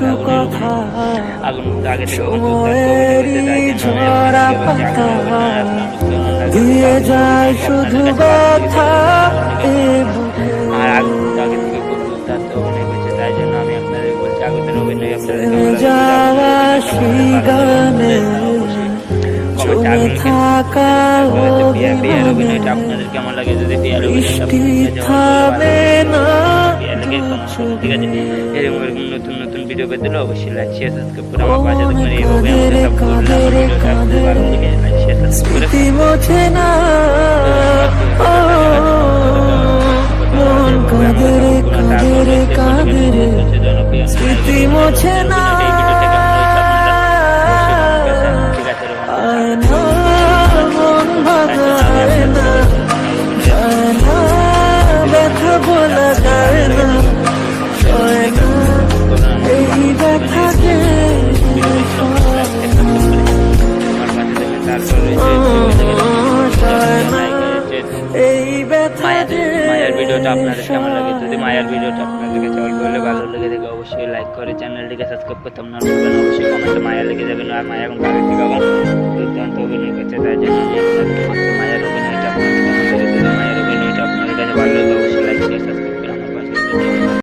কিছু কথা সময়েরই ঝরা পাতা দিয়ে যায় শুধু ব্যথা এ বুকে। থেমে যাওয়া সেই গানে জমে থাকা অভিমানে বৃষ্টি থামে না দু চোখে। নতুন নতুন ভিডিও পেতে হলে অবশ্যই লাইক শেয়ার সাবস্ক্রাইব করে আমার পাশে থাকবেন। এইভাবে আমাকে সাপোর্ট করলে আমার ভিডিওটা আপনাদের ভালো লাগে লাইক শেয়ার সাবস্ক্রাইব করে স্মৃতি মোছে না মন কাঁদে রে কাঁদে রে কাঁদে রে স্মৃতি মোছে না আয় না মন ভাঙায় না যায় না ব্যথা বলা যায় না সয় না এই ব্যথা যে এই ব্যথা যে মায়ের ভিডিওটা আপনাদের কেমন লাগে? যদি মায়ের ভিডিওটা আপনাদের কাছে অল্প হলে ভালো লেগে থাকে অবশ্যই লাইক করে চ্যানেলটিকে সাবস্ক্রাইব করতে আপনারা ভুলবেন। অবশ্যই কমেন্টে মায়া লেগে যাবেন। আর মায়া এখন বাড়ি থেকে দুর্দান্ত অভিনয় করছে।